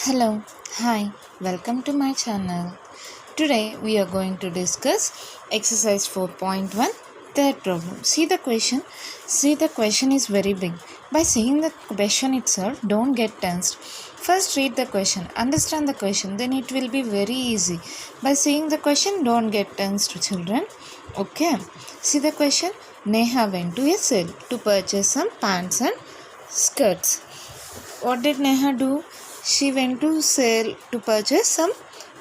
Hello, hi, welcome to my channel. Today we are going to discuss exercise 4.1 third problem. See the question is very big. By seeing the question itself, don't get tensed. First read the question, understand the question, then it will be very easy. By seeing the question, don't get tensed, children. Okay, see the question. Neha went to a sale to purchase some pants and skirts. What did Neha do? She went to sale to purchase some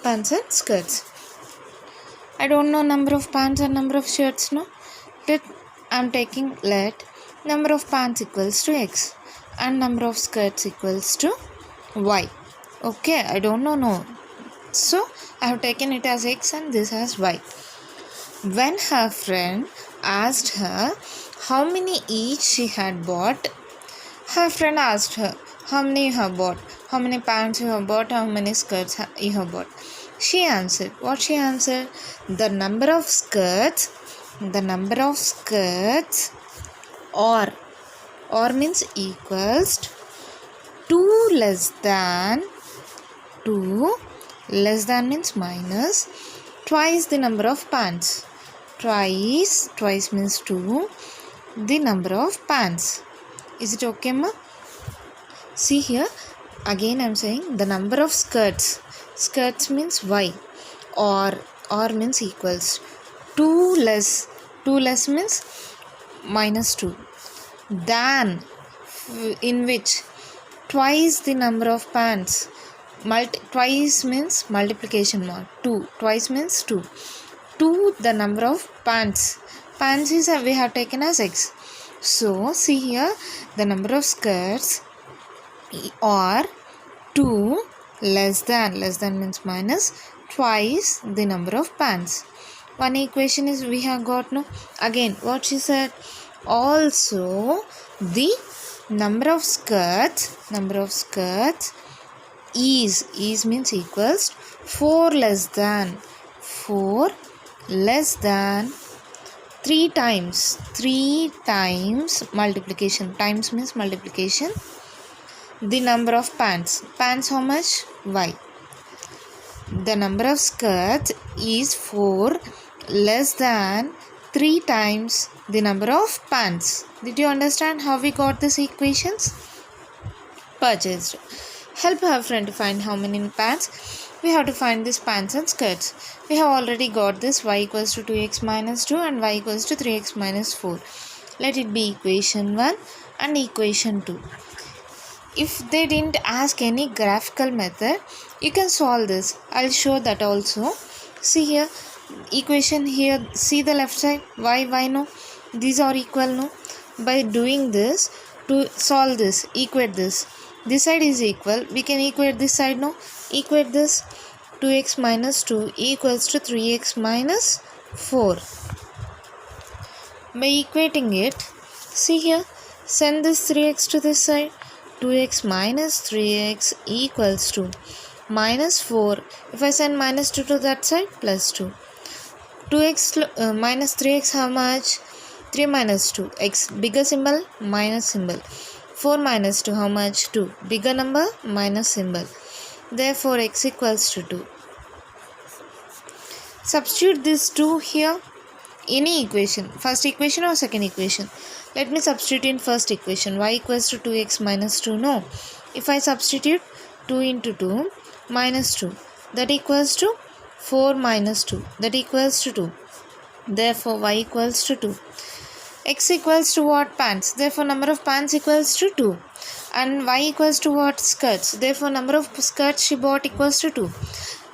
pants and skirts. I don't know number of pants and number of shirts, no? Let number of pants equals to X and number of skirts equals to Y. Okay, I don't know, no. So, I have taken it as X and this as Y. When her friend asked her how many each she had bought, her friend asked her, how many you have bought? How many pants you have bought? How many skirts you have bought? She answered. What she answered? The number of skirts or means equals 2 less than means minus twice the number of pants. Twice means 2, the number of pants. Is it okay, ma? See here, again I am saying the number of skirts. Skirts means Y or means equals 2 less means minus 2 than, in which twice the number of pants. Twice means multiplication mark. 2 twice means 2 the number of pants. Pants is we have taken as X. So see here, the number of skirts or 2 less than means minus twice the number of pants. One equation is we have got, no? Again what she said, also the number of skirts is means equals 4 less than 3 times multiplication. Times means multiplication. The number of pants how much? Y. The number of skirts is 4 less than 3 times the number of pants. Did you understand how we got these equations? Purchased. Help her friend to find how many pants. We have to find these pants and skirts. We have already got this y equals to 2x minus 2 and y equals to 3x minus 4. Let it be equation 1 and equation 2. If they didn't ask any graphical method, you can solve this. I'll show that also. See here, equation here, see the left side, y, no? These are equal, no? By doing this, to solve this, equate this. This side is equal, we can equate this side, no? Equate this, 2x minus 2 equals to 3x minus 4. By equating it, see here, send this 3x to this side. 2x minus 3x equals to minus 4. If I send minus 2 to that side, plus 2. 2x minus 3x how much? 3 minus 2. X bigger symbol, minus symbol. 4 minus 2 how much? 2. Bigger number, minus symbol. Therefore x equals to 2. Substitute this 2 here. Any equation, first equation or second equation. Let me substitute in first equation. Y equals to 2x minus 2. No. If I substitute 2 into 2 minus 2, that equals to 4 minus 2. That equals to 2. Therefore y equals to 2. X equals to what? Pants. Therefore number of pants equals to 2. And y equals to what? Skirts. Therefore number of skirts she bought equals to 2.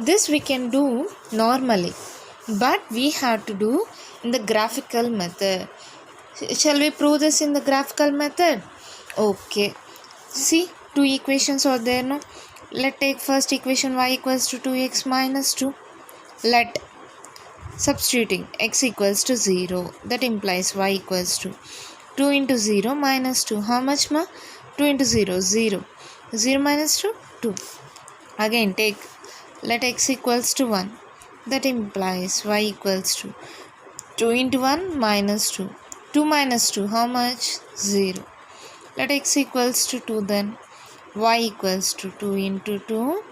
This we can do normally, but we have to do in the graphical method. Shall we prove this in the graphical method? Okay. See, 2 equations are there, no? Let's take first equation, y equals to 2x minus 2. Let substituting x equals to 0. That implies y equals to 2 into 0 minus 2. How much, ma? 2 into 0, 0. 0 minus 2, 2. Again take, let x equals to 1. That implies y equals to 2 into 1 minus 2. 2 minus 2 how much? 0. Let x equals to 2 then. y equals to 2 into 2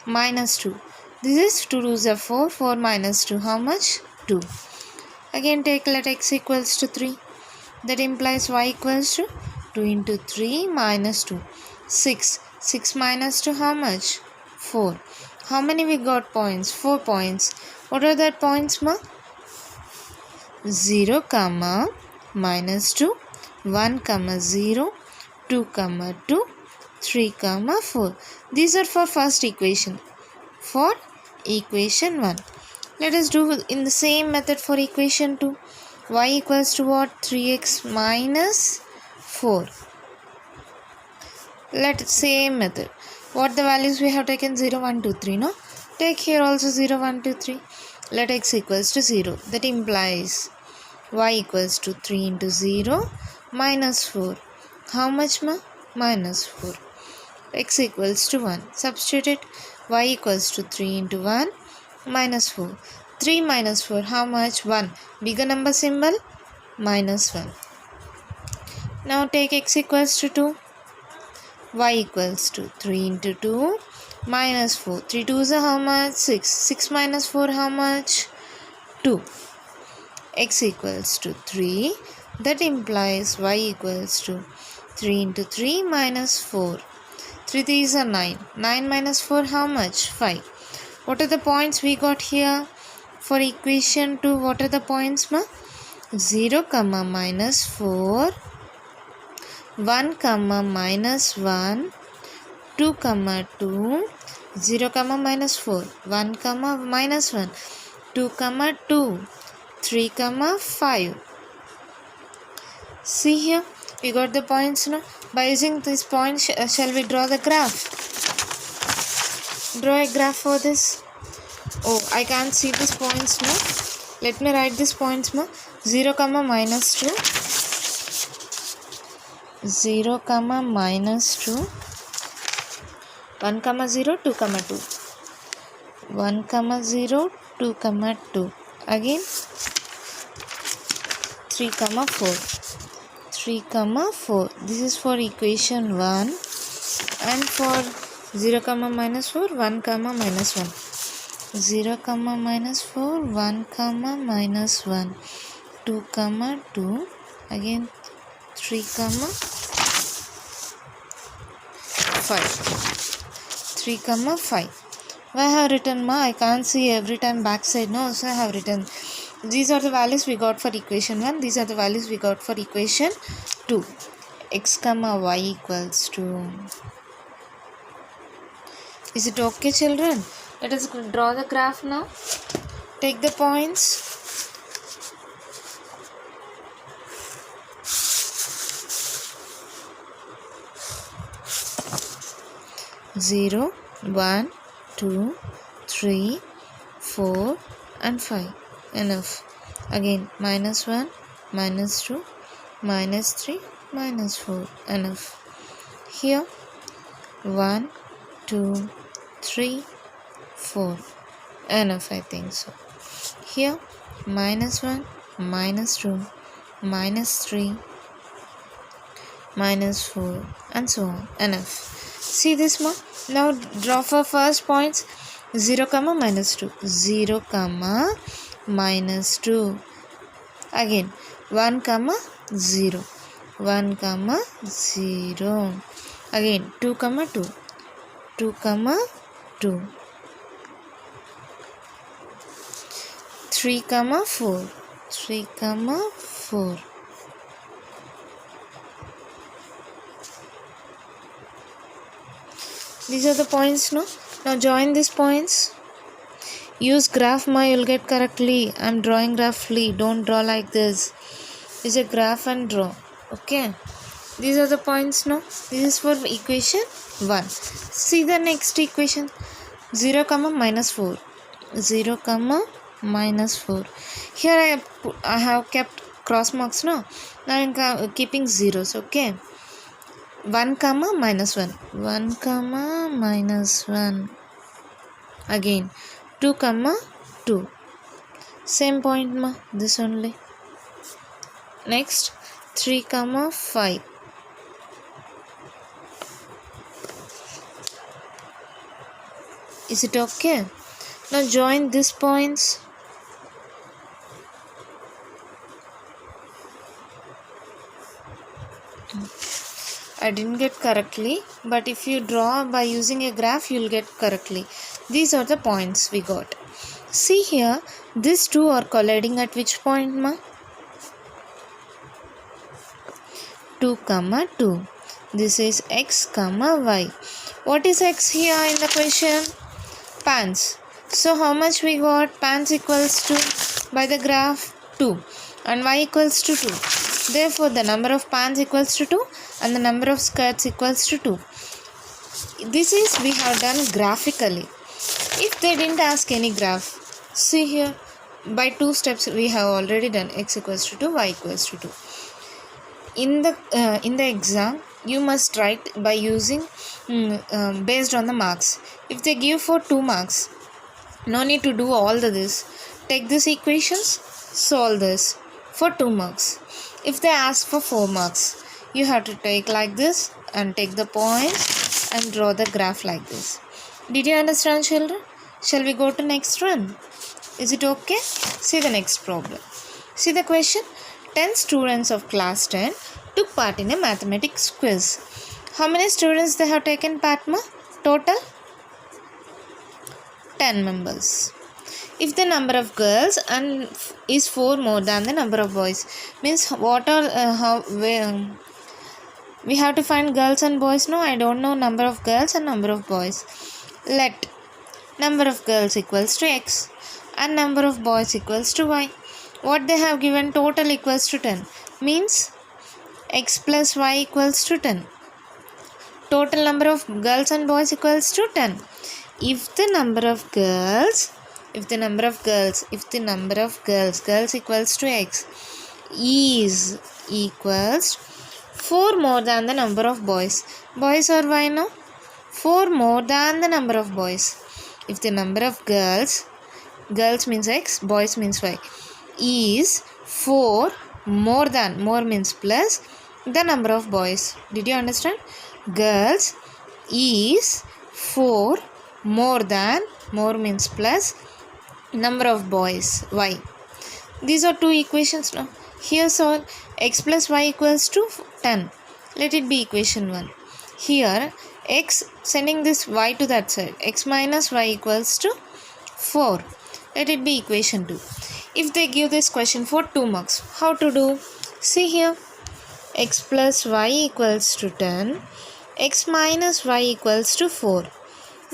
minus 2. This is 2 2s are 4, 4 minus 2, how much? 2. Again take let x equals to 3. That implies y equals to 2 into 3 minus 2. 6. 6 minus 2, how much? 4. How many we got points? 4 points. What are that points, ma? 0, comma, minus 2, 1, comma, 0, 2, comma, 2, 3, comma, 4. These are for first equation. For equation 1. Let us do in the same method for equation 2. Y equals to what? 3x minus 4. Same method. What the values we have taken? 0, 1, 2, 3, no? Take here also 0, 1, 2, 3. Let x equals to 0. That implies y equals to 3 into 0 minus 4. How much, ma? Minus 4. X equals to 1. Substitute it. Y equals to 3 into 1 minus 4. 3 minus 4, how much? 1. Bigger number symbol? Minus 1. Now take x equals to 2. Y equals to 3 into 2 minus 4. 3 2s are how much? 6. 6 minus 4, how much? 2. X equals to 3. That implies y equals to 3 into 3 minus 4. 3 3s are 9. 9 minus 4, how much? 5. What are the points we got here? For equation 2, what are the points, ma? 0, comma, minus 4. 1, comma, minus 1. 2, comma, 2. 0, comma, minus 4. 1, comma, minus 1. 2, comma, 2. 3, comma, 5. See here, we got the points now. By using this point, shall we draw the graph? Draw a graph for this. Oh, I can't see these points now. Let me write these points now. 0, comma, minus 2. 0, comma, minus 2. 1, comma, 0, 2, comma, 2. 1, comma, 0, 2, comma, 2. Again 3, comma, 4. 3, comma, 4. This is for equation 1. And for 0, comma, minus 4, 1, comma, minus 1. 0, comma, minus 4, 1, comma, minus 1. 2, comma, 2. Again 3, comma, 5. 3, comma, 5. Why I have written, ma? I can't see every time backside. No, so I have written. These are the values we got for equation 1. These are the values we got for equation 2. X, comma, y equals to. Is it okay, children? Let us draw the graph now. Take the points. Zero, 1, 2, 3, 4 and 5. Enough. Again minus 1, minus 2, minus 3, minus 4. Enough. Here 1, 2, 3, 4. Enough, I think so. Here minus 1, minus 2, minus 3, minus 4 and so on. Enough. See this, ma? Now draw for first points. 0, comma, minus 2. 0, comma, minus 2. Again 1, comma, 0. 1, comma, 0. Again 2, comma, 2. 2, comma, 2. 3, comma, 4. 3, comma, 4. These are the points, no? Now join these points. Use graph, ma, you'll get correctly. I'm drawing roughly. Don't draw like this. Use a graph and draw. Okay. These are the points, no? This is for equation 1. See the next equation. 0, comma, minus 4. 0, comma, minus 4. Here I have kept cross marks, no? Now I'm keeping zeros, okay? 1, comma, minus 1. 1, comma, minus 1. Again 2, comma, 2. Same point, ma. This only. Next 3, comma, 5. Is it okay? Now join these points. I didn't get correctly, but if you draw by using a graph, you'll get correctly. These are the points we got. See here, these two are colliding at which point, ma? 2, 2. This is x, y. What is x here in the question? Pans. So how much we got? Pans equals to, by the graph, 2. And y equals to 2. Therefore, the number of pans equals to 2 and the number of skirts equals to 2. This is we have done graphically. If they didn't ask any graph, see here, by 2 steps we have already done x equals to 2, y equals to 2. In the exam, you must write by using based on the marks. If they give for 2 marks, no need to do all this. Take these equations, solve this for 2 marks. If they ask for 4 marks, you have to take like this and take the points and draw the graph like this. Did you understand, children? Shall we go to next one? Is it okay? See the next problem. See the question. 10 students of class 10 took part in a mathematics quiz. How many students they have taken part, ma? Total? 10 members. If the number of girls and is 4 more than the number of boys, means what are we have to find girls and boys? No, I don't know number of girls and number of boys. Let number of girls equals to x and number of boys equals to y. What they have given, total equals to 10, means x plus y equals to 10. Total number of girls and boys equals to 10. If the number of girls equals to x is equals 4 more than the number of boys. Boys are y, no? 4 more than the number of boys. If the number of girls means x, boys means y, is 4 more than, more means plus, the number of boys. Did you understand? Girls is 4 more than, more means plus, number of boys, y. These are 2 equations now. Here solve x plus y equals to 10. Let it be equation 1. Here x, sending this y to that side, x minus y equals to 4. Let it be equation 2. If they give this question for 2 marks, how to do? See here, x plus y equals to 10, x minus y equals to 4.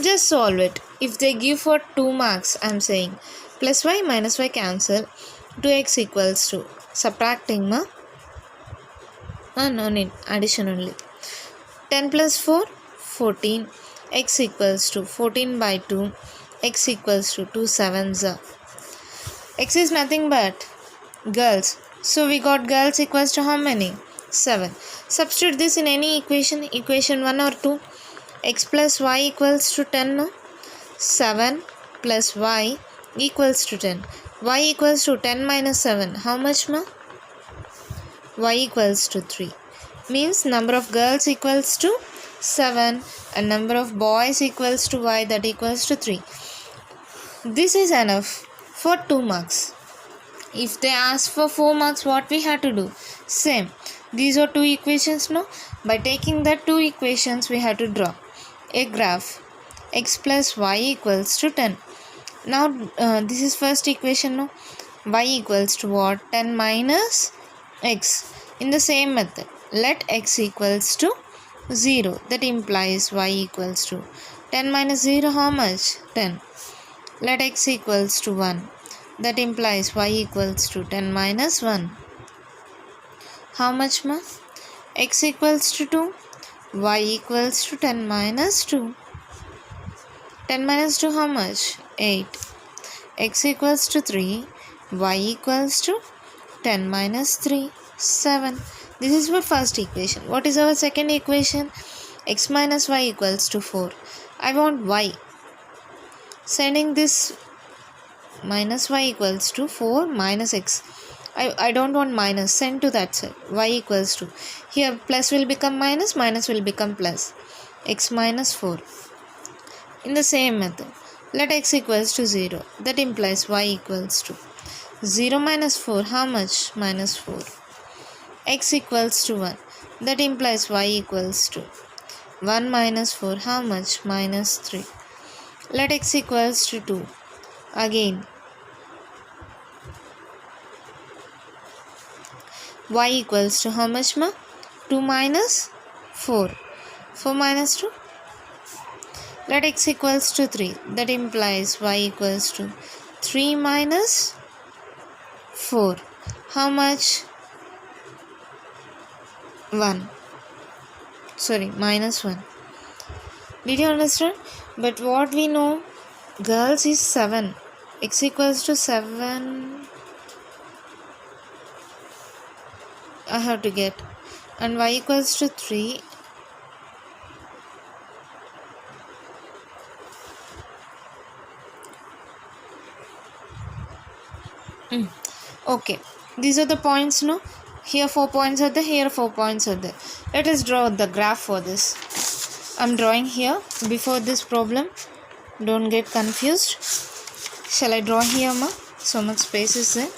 Just solve it. If they give for 2 marks, I am saying plus y minus y cancel, 2x equals to, subtracting ma? No need, addition only. 10 plus 4, 14, x equals to 14 by 2, x equals to 2 sevens. X is nothing but girls. So we got girls equals to how many? 7. Substitute this in any equation, equation 1 or 2. X plus y equals to 10, no? 7 plus y equals to 10. Y equals to 10 minus 7. How much, ma? Y equals to 3. Means number of girls equals to 7 and number of boys equals to y, that equals to 3. This is enough for 2 marks. If they ask for 4 marks, what we have to do? Same. These are 2 equations, no? By taking the 2 equations, we have to draw a graph. X plus y equals to 10. Now, this is first equation, no? Y equals to what? 10 minus x. In the same method, let x equals to 0. That implies y equals to 10 minus 0, how much? 10. Let x equals to 1. That implies y equals to 10 minus 1. How much, ma? X equals to 2. Y equals to 10 minus 2. 10 minus 2 how much? 8. X equals to 3. Y equals to 10 minus 3. 7. This is our first equation. What is our second equation? X minus y equals to 4. I want y. Sending this minus y equals to 4 minus x. I don't want minus. Send to that side. Y equals to. Here plus will become minus. Minus will become plus. X minus 4. In the same method. Let x equals to 0. That implies y equals to 0 minus 4. How much? Minus 4. X equals to 1. That implies y equals to 1 minus 4. How much? Minus 3. Let x equals to 2. Again, y equals to how much ma? 2 minus 4. 4 minus 2. Let x equals to 3. That implies y equals to 3 minus 4. How much? 1. Sorry, minus 1. Did you understand? But what we know, girls, is 7. X equals to 7. I have to get. And y equals to 3. Okay. These are the points, no? Here 4 points are there, here 4 points are there. Let us draw the graph for this. I'm drawing here before this problem. Don't get confused. Shall I draw here, ma? So much space is there.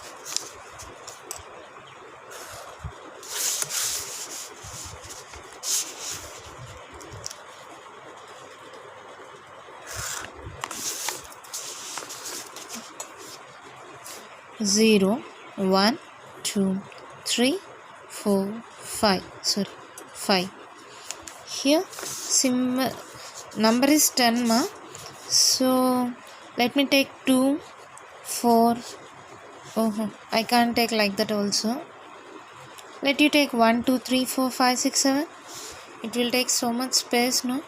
Zero, 1, 2, 3, 4, 5. Sorry, 5. Here, number is 10, ma. So, let me take 2, 4. Oh, I can't take like that also. Let you take 1, 2, 3, 4, 5, 6, 7. It will take so much space, no?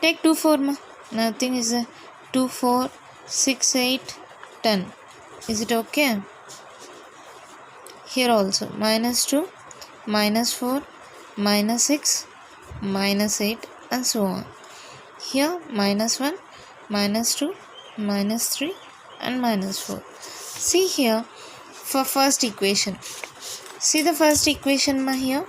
Take 2, 4, ma. Nothing is there. 2, 4, 6, 8, 10. Is it okay? Here also minus 2, minus 4, minus 6, minus 8 and so on. Here minus 1, minus 2, minus 3 and minus 4. See here for first equation. See the first equation ma here.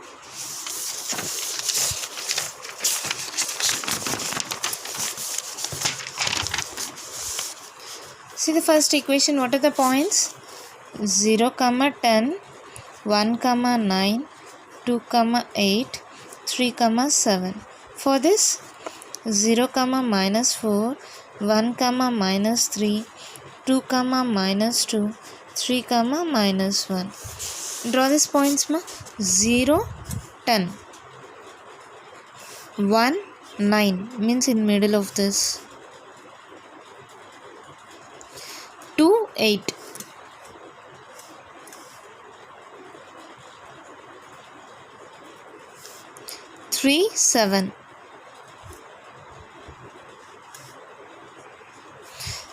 See the first equation, what are the points? 0, 10, 1, 9, 2, 8, 3, 7. For this, 0, minus 4, 1, minus 3, 2, minus 2, 3, minus 1. Draw these points, ma. 0, 10. 1, 9 means in middle of this. 2, 8. 3, 7.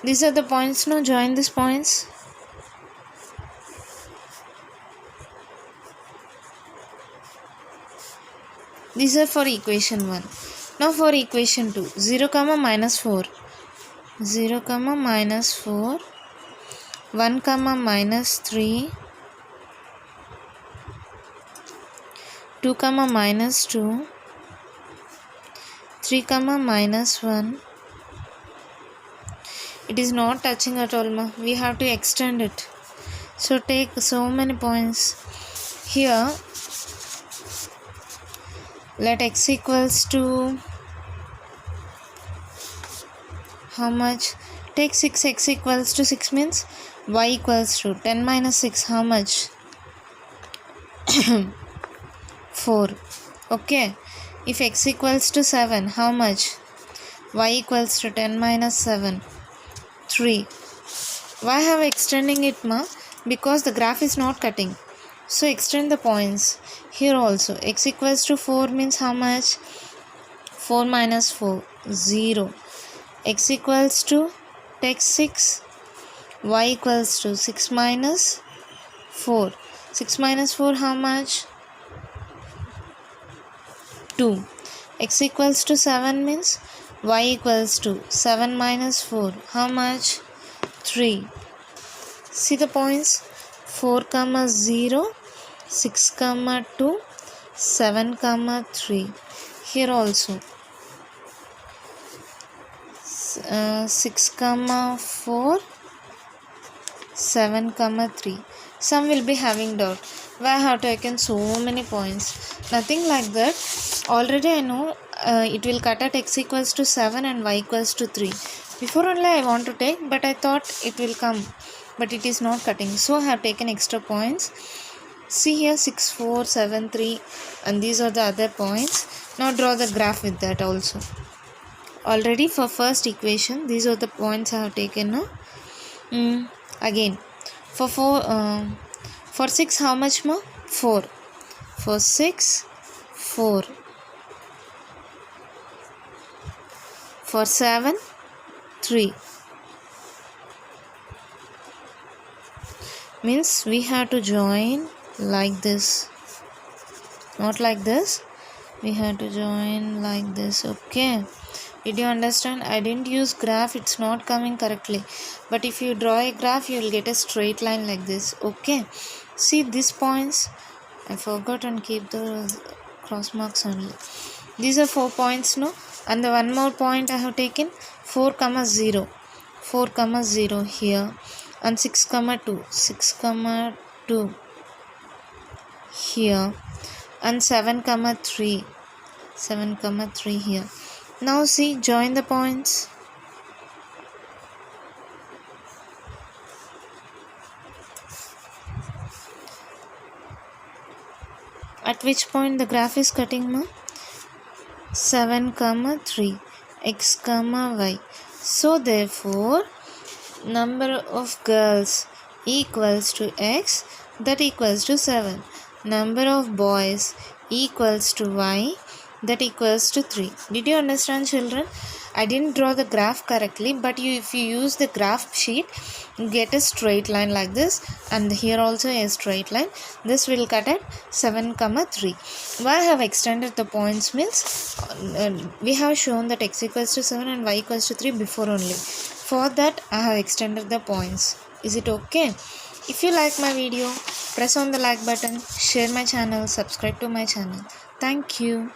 These are the points, no? Join these points. These are for equation 1. Now for equation 2. 0, minus 4. 0, minus 4. 1, minus 3. 2, minus 2. 3, minus 1. It is not touching at all, ma. We have to extend it. So take so many points. Here, let x equals to how much? Take 6, x equals to 6 means y equals to 10 minus 6. How much? 4. Okay. If x equals to 7, how much? Y equals to 10 minus 7. 3. Why have extending it, ma? Because the graph is not cutting. So extend the points. Here also, x equals to 4 means how much? 4 minus 4, 0. X equals to, take 6. Y equals to 6 minus 4. 6 minus 4, how much? 2. X equals to 7 means y equals to 7 minus 4. How much? 3. See the points? 4, 0, 6, 2, 7, 3. Here also 6 comma 4, 7 comma 3. Some will be having doubt. Why I have taken so many points? Nothing like that. Already I know it will cut at x equals to 7 and y equals to 3. Before only I want to take, but I thought it will come, but it is not cutting. So I have taken extra points. See here 6, 4, 7, 3, and these are the other points. Now draw the graph with that also. Already for first equation, these are the points I have taken. No? Again, for 6, how much more? 4. For 6, 4. For 7, 3. Means we have to join like this, not like this. We have to join like this. Okay, did you understand? I didn't use graph, it's not coming correctly, but if you draw a graph you will get a straight line like this. Okay, see these points, I forgot and keep the cross marks only. These are 4 points, no? And the one more point I have taken 4 comma 0, 4 comma 0 here, and 6 comma 2, 6 comma 2 here, and 7 comma 3, 7 comma 3 here. Now see, join the points. At which point the graph is cutting, no? 7 comma 3, x comma y. So therefore number of girls equals to x, that equals to 7. Number of boys equals to y, that equals to 3. Did you understand, children? I didn't draw the graph correctly, but if you use the graph sheet, you get a straight line like this, and here also a straight line. This will cut at 7 comma 3. Why I have extended the points means we have shown that x equals to 7 and y equals to 3 before only. For that I have extended the points. Is it okay? If you like my video, press on the like button, share my channel, subscribe to my channel. Thank you.